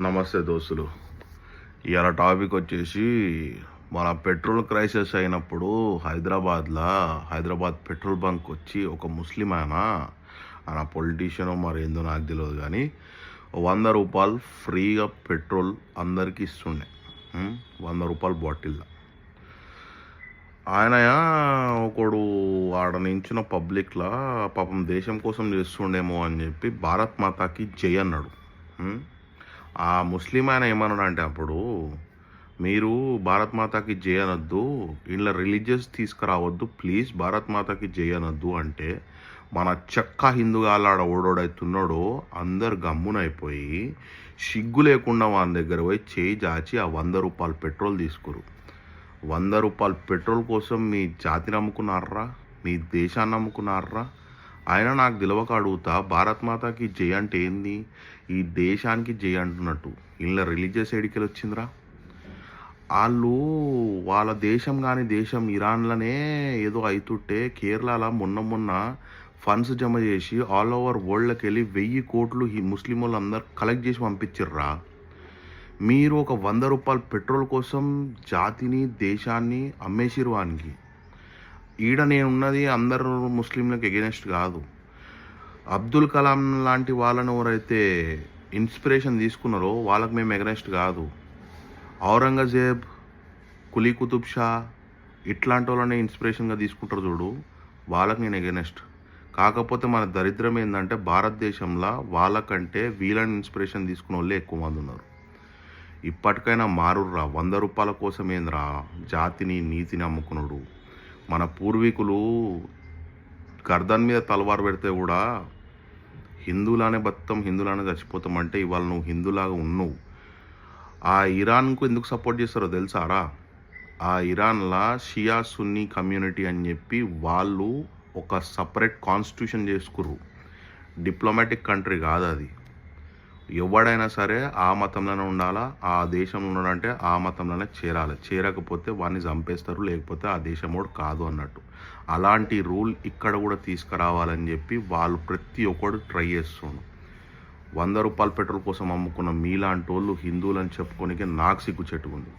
నమస్తే దోస్తులు. ఇవాళ టాపిక్ వచ్చేసి మన పెట్రోల్ క్రైసిస్ అయినప్పుడు హైదరాబాద్ పెట్రోల్ బంక్ వచ్చి ఒక ముస్లిం ఆయన పొలిటీషియన్ మరి ఏందో నాకు తెలియదు కానీ ₹100 ఫ్రీగా పెట్రోల్ అందరికీ ఇస్తుండే. ₹100 బాటిల్. ఆయన ఒకడు ఆడ నించిన పబ్లిక్లా పాపం దేశం కోసం చేస్తుండేమో అని చెప్పి భారత్ మాతాకి జై అన్నాడు. ఆ ముస్లిం ఆయన ఏమన్నాడు అంటే అప్పుడు, మీరు భారత్ మాతాకి జై అనొద్దు, ఇంట్లో రిలీజియస్ తీసుకురావద్దు ప్లీజ్, భారత్ మాతాకి జై అనొద్దు అంటే మన చెక్క హిందుగాలాడ ఓడోడైతున్నాడో అందరు గమ్మునైపోయి సిగ్గు లేకుండా వాళ్ళ దగ్గర పోయి చేయి జాచి ఆ ₹100 పెట్రోల్ తీసుకురు. ₹100 పెట్రోల్ కోసం మీ జాతిని అమ్ముకున్నారా, మీ దేశాన్ని అమ్ముకున్నారా? అయినా నాకు తెలియక అడుగుతా, భారత్ మాతాకి జై అంటే ఏంది? ఈ దేశానికి జై అంటున్నట్టు ఇలా రిలీజియస్ ఎడికలు వచ్చిందిరా. వాళ్ళు వాళ్ళ దేశం కానీ దేశం ఇరాన్లోనే ఏదో అవుతుంటే కేరళలో మొన్న ఫండ్స్ జమ చేసి ఆల్ ఓవర్ వరల్డ్కి వెళ్ళి 1000 కోట్లు ఈ ముస్లిం వాళ్ళందరూ కలెక్ట్ చేసి పంపించిర్రా. మీరు ఒక ₹100 పెట్రోల్ కోసం జాతిని దేశాన్ని అమ్మేసిరు వానికి. ఈడ నేనున్నది అందరు ముస్లింలకు ఎగెనెస్ట్ కాదు. అబ్దుల్ కలాం లాంటి వాళ్ళని ఎవరైతే ఇన్స్పిరేషన్ తీసుకున్నారో వాళ్ళకి మేము ఎగనెస్ట్ కాదు. ఔరంగజేబ్, కులీ కుతుబ్ షా ఇట్లాంటి వాళ్ళని ఇన్స్పిరేషన్గా తీసుకుంటారు చూడు, వాళ్ళకి నేను ఎగనెస్ట్. కాకపోతే మన దరిద్రం ఏంటంటే భారతదేశంలో వాళ్ళకంటే వీళ్ళని ఇన్స్పిరేషన్ తీసుకున్న వాళ్ళే ఎక్కువ మంది ఉన్నారు. ఇప్పటికైనా మారుర్రా. ₹100 కోసం ఏంద్రా జాతిని నీతిని అమ్ముకున్నాడు. మన పూర్వీకులు గర్దన్ మీద తలవారు పెడితే కూడా హిందువులానే బతుకుతాం, హిందువులానే చచ్చిపోతామంటే ఇవాళ నువ్వు హిందువులాగా ఉన్నావు. ఆ ఇరాన్కు ఎందుకు సపోర్ట్ చేస్తారో తెలుసారా? ఆ ఇరాన్లా షియా సున్నీ కమ్యూనిటీ అని చెప్పి వాళ్ళు ఒక సపరేట్ కాన్స్టిట్యూషన్ చేసుకుర్రు. డిప్లొమాటిక్ కంట్రీ కాదు అది. ఎవడైనా సరే ఆ మతంలోనే ఉండాలా, ఆ దేశంలో ఉన్నాడంటే ఆ మతంలోనే చేరాలి. చేరకపోతే వాడిని చంపేస్తారు, లేకపోతే ఆ దేశమోడు కాదు అన్నట్టు. అలాంటి రూల్ ఇక్కడ కూడా తీసుకురావాలని చెప్పి వాళ్ళు ప్రతి ఒక్కడు ట్రై చేస్తుండు. ₹100 పెట్రోల్ కోసం అమ్ముకున్న మీలాంటి వాళ్ళు హిందువులని చెప్పుకోనికి నాకు సిగ్గు చెట్టుకుంది.